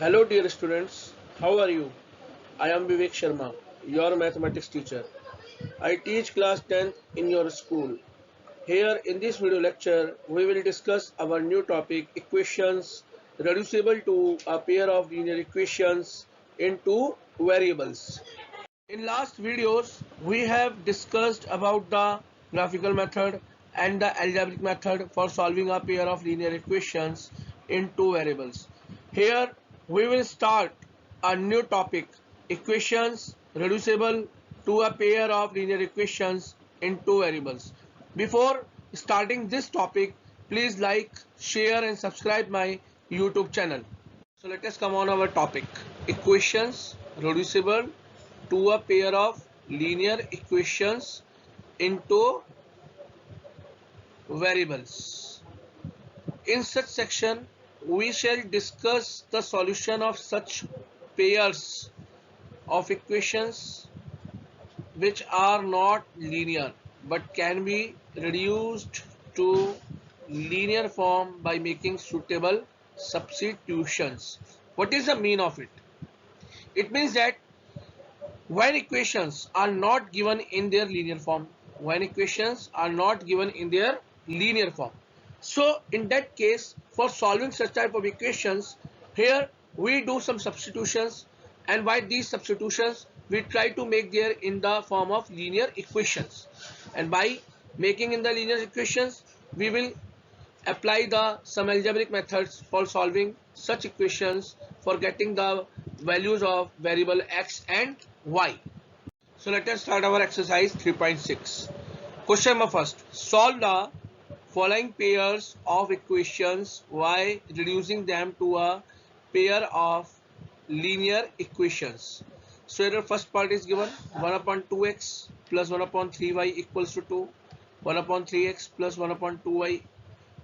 Hello dear students, how are you? I am Vivek Sharma, your mathematics teacher. I teach class 10th in your school. Here in this video lecture, we will discuss our new topic equations reducible to a pair of linear equations into variables. In last videos, we have discussed about the graphical method and the algebraic method for solving a pair of linear equations in two variables. Here we will start a new topic, equations reducible to a pair of linear equations in two variables. Before starting this topic, please like, share and subscribe my YouTube channel. So let us come on our topic, equations reducible to a pair of linear equations into variables. In such section, we shall discuss the solution of such pairs of equations which are not linear but can be reduced to linear form by making suitable substitutions. What is the mean of it? It means that when equations are not given in their linear form, so in that case, for solving such type of equations, here we do some substitutions, and by these substitutions we try to make there in the form of linear equations, and by making in the linear equations we will apply the some algebraic methods for solving such equations for getting the values of variable x and y. So let us start our exercise 3.6. Question number first. Solve the following pairs of equations y reducing them to a pair of linear equations. So here the first part is given 1 upon 2x plus 1 upon 3y equals to 2, 1 upon 3x plus 1 upon 2y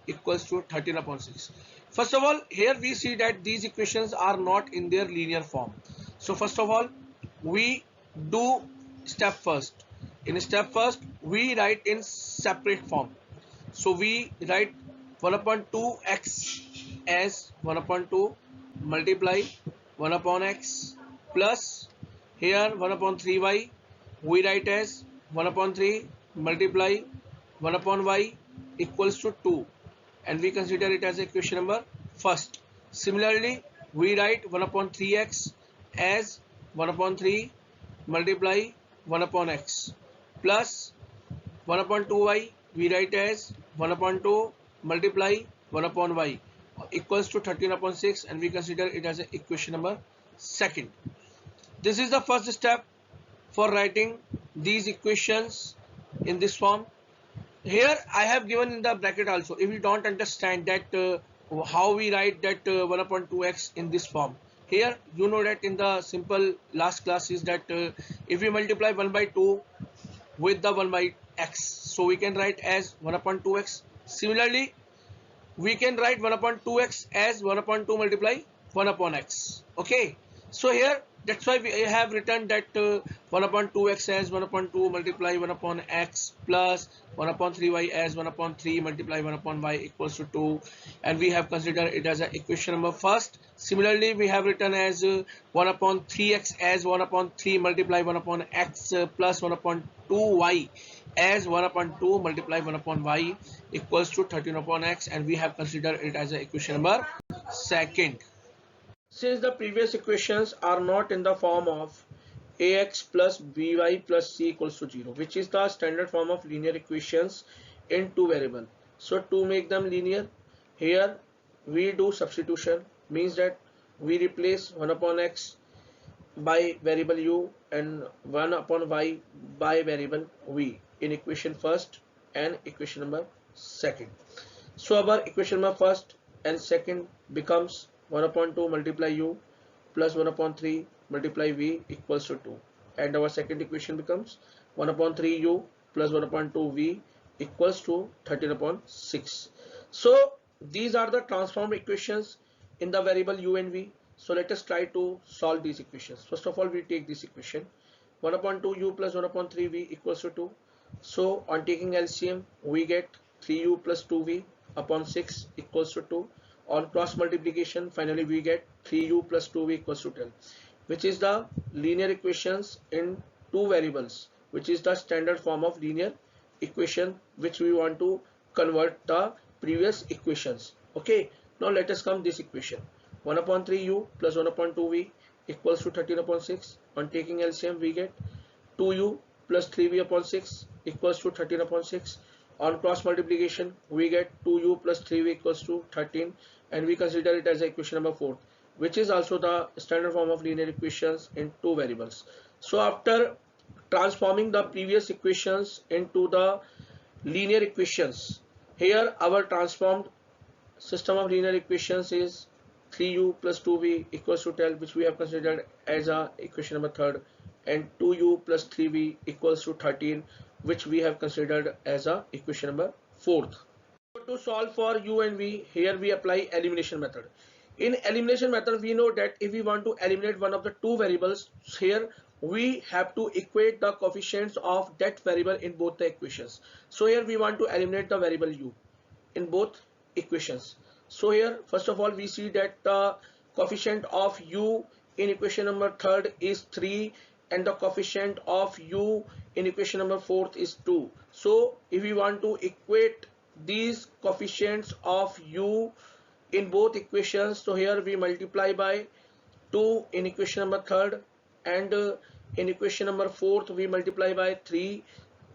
equals to 13 upon 6. First of all, here we see that these equations are not in their linear form. So first of all, we do step first. In step first, we write in separate form. So we write 1 upon 2x as 1 upon 2 multiply 1 upon x plus here 1 upon 3y we write as 1 upon 3 multiply 1 upon y equals to 2, and we consider it as equation number first. Similarly, we write 1 upon 3x as 1 upon 3 multiply 1 upon x plus 1 upon 2y we write as 1 upon 2 multiply 1 upon y equals to 13 upon 6, and we consider it as equation number second. This is the first step for writing these equations in this form. Here I have given in the bracket also. If you don't understand that how we write that 1 upon 2x in this form, here you know that in the simple last class is that if we multiply 1 by 2 with the 1 by x, so we can write as 1 upon 2x. Similarly, we can write 1 upon 2x as 1 upon 2 multiply 1 upon x. Okay, so here that's why we have written that 1 upon 2x as 1 upon 2 multiply 1 upon x plus 1 upon 3y as 1 upon 3 multiply 1 upon y equals to 2, and we have considered it as a equation number first. Similarly, we have written as 1 upon 3x as 1 upon 3 multiply 1 upon x plus 1 upon 2y as 1 upon 2 multiply 1 upon y equals to 13 upon x, and we have considered it as a equation number second. Since the previous equations are not in the form of ax plus by plus c equals to 0, which is the standard form of linear equations in two variable, so to make them linear, here we do substitution, means that we replace 1 upon x by variable u and 1 upon y by variable v in equation first and equation number second. So our equation number first and second becomes 1 upon 2 multiply u plus 1 upon 3 multiply v equals to 2, and our second equation becomes 1 upon 3 u plus 1 upon 2 v equals to 13 upon 6. So these are the transformed equations in the variable u and v. So let us try to solve these equations. First of all, we take this equation 1 upon 2 u plus 1 upon 3 v equals to 2. So on taking LCM we get 3u plus 2v upon 6 equals to 2. On cross multiplication, finally we get 3u plus 2v equals to 10, which is the linear equations in two variables, which is the standard form of linear equation which we want to convert the previous equations. Okay, now let us come this equation. 1 upon 3u plus 1 upon 2v equals to 13 upon 6. On taking LCM, we get 2u plus 3v upon 6 equals to 13 upon 6. On cross multiplication, we get 2u plus 3v equals to 13, and we consider it as equation number 4, which is also the standard form of linear equations in two variables. So after transforming the previous equations into the linear equations, here our transformed system of linear equations is 3u plus 2v equals to 12, which we have considered as a equation number 3rd, and 2u plus 3v equals to 13, which we have considered as a equation number 4th. So to solve for u and v, here we apply elimination method. In elimination method, we know that if we want to eliminate one of the two variables, here we have to equate the coefficients of that variable in both the equations. So here we want to eliminate the variable u in both equations. So here first of all we see that the coefficient of u in equation number 3rd is 3, and the coefficient of u in equation number 4th is 2. So if we want to equate these coefficients of u in both equations, so here we multiply by 2 in equation number 3rd, and in equation number 4th we multiply by 3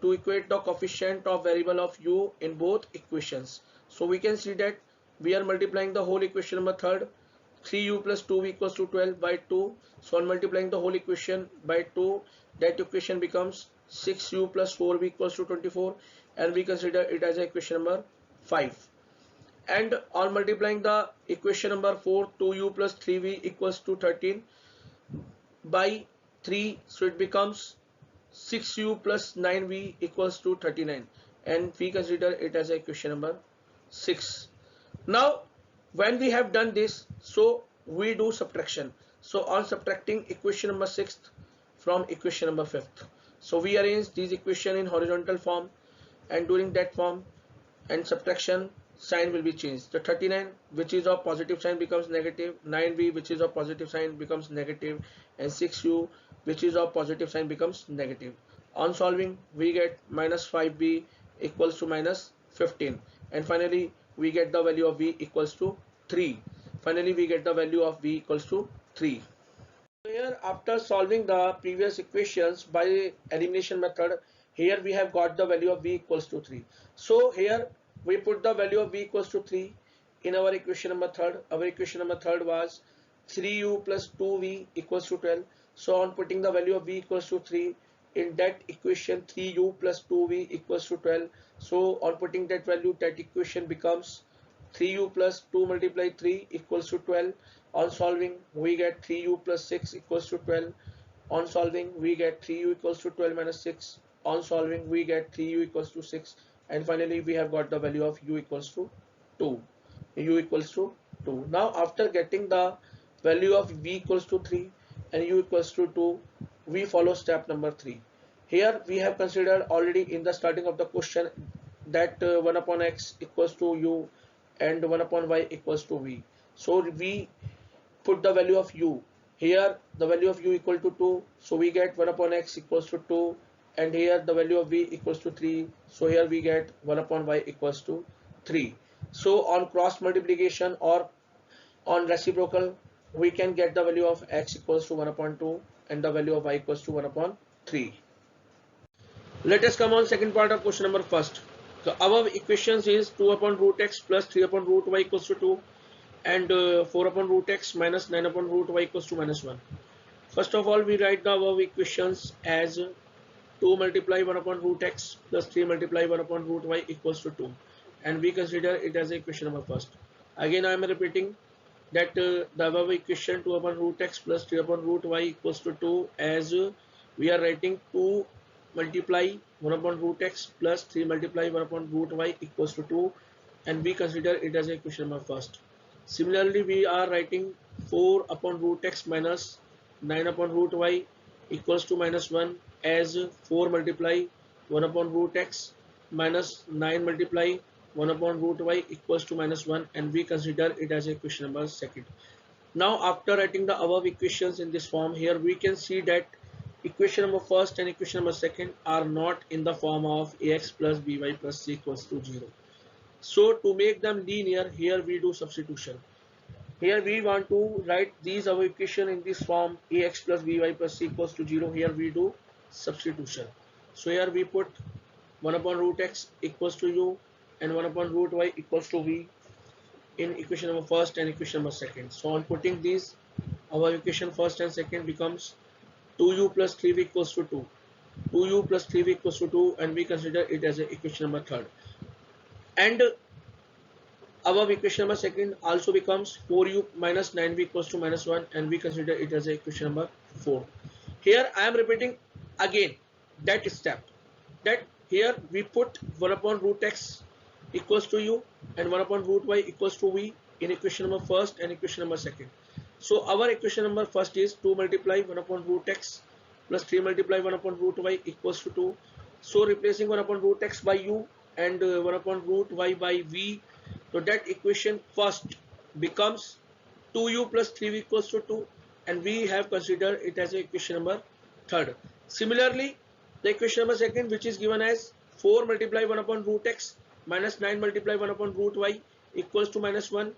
to equate the coefficient of variable of u in both equations. So we can see that we are multiplying the whole equation number 3rd, 3u plus 2v equals to 12 by 2. So on multiplying the whole equation by 2, that equation becomes 6u plus 4v equals to 24, and we consider it as equation number 5. And on multiplying the equation number 4, 2u plus 3v equals to 13 by 3, so it becomes 6u plus 9v equals to 39, and we consider it as equation number 6. Now when we have done this, so we do subtraction. So on subtracting equation number 6th from equation number 5th, so we arrange these equation in horizontal form, and during that form and subtraction, sign will be changed. The 39 which is of positive sign becomes negative, 9v which is of positive sign becomes negative, and 6u which is of positive sign becomes negative. On solving, we get minus 5b equals to minus 15, and finally we get the value of v equals to 3. Finally we get the value of v equals to 3. So here after solving the previous equations by elimination method, here we have got the value of v equals to 3. So here we put the value of v equals to 3 in our equation number 3rd. Our equation number 3rd was 3u plus 2v equals to 12. So on putting the value of v equals to 3 in that equation, 3u plus 2v equals to 12. So on putting that value, that equation becomes 3u plus 2 multiply 3 equals to 12. On solving, we get 3u plus 6 equals to 12. On solving, we get 3u equals to 12 minus 6. On solving, we get 3u equals to 6. And finally we have got the value of u equals to 2. U equals to 2. Now after getting the value of v equals to 3 and u equals to 2, we follow step number 3. Here we have considered already in the starting of the question that 1 upon x equals to u and 1 upon y equals to v. So we put the value of u. Here the value of u equal to 2, so we get 1 upon x equals to 2, and here the value of v equals to 3, so here we get 1 upon y equals to 3. So on cross multiplication or on reciprocal, we can get the value of x equals to 1 upon 2 and the value of y equals to 1 upon 3. Let us come on second part of question number first. The above equations is 2 upon root x plus 3 upon root y equals to 2, and 4 upon root x minus 9 upon root y equals to minus 1. First of all, we write the above equations as 2 multiply 1 upon root x plus 3 multiply 1 upon root y equals to 2, and we consider it as equation number first. Again I am repeating that the above equation 2 upon root x plus 3 upon root y equals to 2, as we are writing 2 multiply 1 upon root x plus 3 multiply 1 upon root y equals to 2, and we consider it as equation number first. Similarly, we are writing 4 upon root x minus 9 upon root y equals to minus 1, as 4 multiply 1 upon root x minus 9 multiply 1 upon root y equals to minus 1, and we consider it as equation number second. Now after writing the above equations in this form, here we can see that equation number first and equation number second are not in the form of ax plus by plus c equals to 0. So to make them linear, here we do substitution. Here we want to write these our equation in this form ax plus by plus c equals to 0. Here we do substitution. So here we put 1 upon root x equals to u and 1 upon root y equals to v in equation number first and equation number second. So on putting these, our equation first and second becomes 2u plus 3v equals to 2. 2u plus 3v equals to 2, and we consider it as a equation number third. And above equation number second also becomes 4u minus 9v equals to minus 1, and we consider it as a equation number 4. Here I am repeating again that step, that here we put 1 upon root x equals to u and 1 upon root y equals to v in equation number first and equation number second. So our equation number first is 2 multiply 1 upon root x plus 3 multiply 1 upon root y equals to 2. So replacing 1 upon root x by u and 1 upon root y by v, so that equation first becomes 2u plus 3v equals to 2, and we have considered it as a equation number third. Similarly, the equation number second, which is given as 4 multiply 1 upon root x minus 9 multiply 1 upon root y equals to minus 1.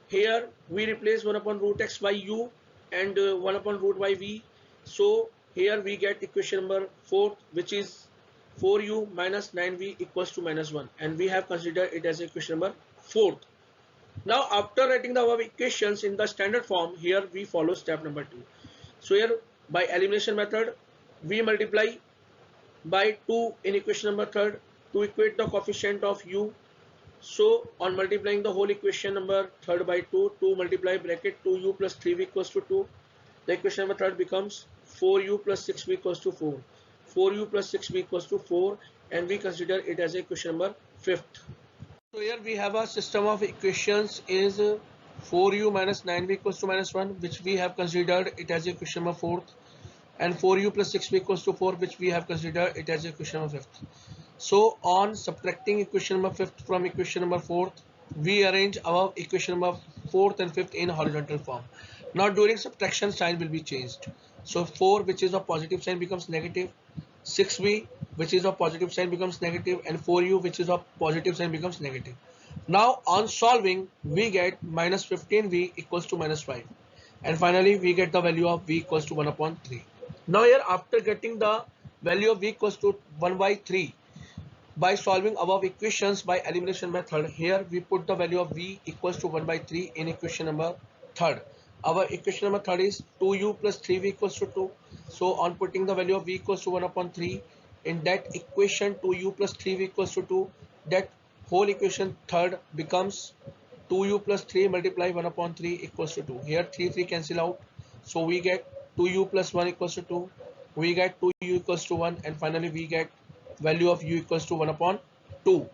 Here we replace 1 upon root x by u and 1 upon root y v. So here we get equation number 4, which is 4u minus 9v equals to minus 1, and we have considered it as equation number 4th. Now after writing the above equations in the standard form, here we follow step number 2. So here by elimination method we multiply by 2 in equation number third to equate the coefficient of u. So on multiplying the whole equation number third by 2, 2 multiply bracket 2u plus 3v equals to 2, the equation number third becomes 4u plus 6v equals to 4. 4u plus 6v equals to 4, and we consider it as equation number 5th. So here we have a system of equations is 4u minus 9v equals to minus 1, which we have considered it as equation number 4th, and 4u plus 6v equals to 4, which we have considered it as equation number 5th. So on subtracting equation number 5th from equation number 4th, we arrange our equation number 4th and 5th in horizontal form. Now during subtraction, sign will be changed. So 4, which is of positive sign, becomes negative. 6v, which is of positive sign, becomes negative, and 4u, which is of positive sign, becomes negative. Now on solving, we get minus 15v equals to minus 5, and finally we get the value of v equals to 1 upon 3. Now here after getting the value of v equals to 1 by 3 by solving above equations by elimination method, here we put the value of v equals to 1 by 3 in equation number third. Our equation number third is 2u plus 3v equals to 2. So on putting the value of v equals to 1 upon 3 in that equation 2u plus 3v equals to 2, that whole equation third becomes 2u plus 3 multiply 1 upon 3 equals to 2. Here 3 cancel out, so we get 2u plus 1 equals to 2, we get 2u equals to 1, and finally we get value of u equals to 1 upon 2.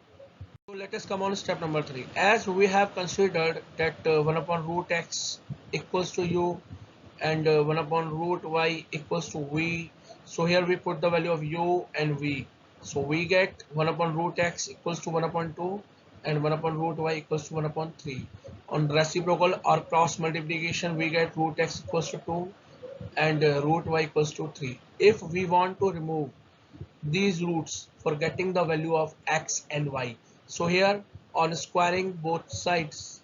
So let us come on step number 3. As we have considered that 1 upon root x equals to u and 1 upon root y equals to v, so here we put the value of u and v. So we get 1 upon root x equals to 1 upon 2 and 1 upon root y equals to 1 upon 3. On reciprocal or cross multiplication, we get root x equals to 2 and root y equals to 3. If we want to remove these roots for getting the value of x and y, so here on squaring both sides,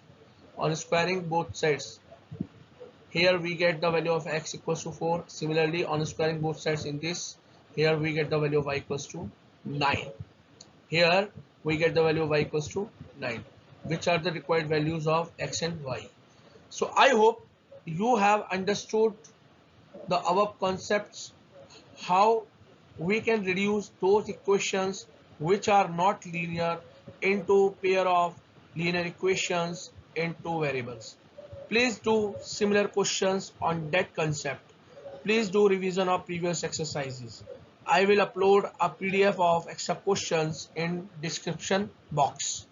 here we get the value of x equals to 4. Similarly on squaring both sides in this, here we get the value of y equals to 9. Here we get the value of y equals to 9, which are the required values of x and y. So I hope you have understood the above concepts, how we can reduce those equations which are not linear into pair of linear equations into variables. Please do similar questions on that concept. Please do revision of previous exercises. I will upload a PDF of extra questions in description box.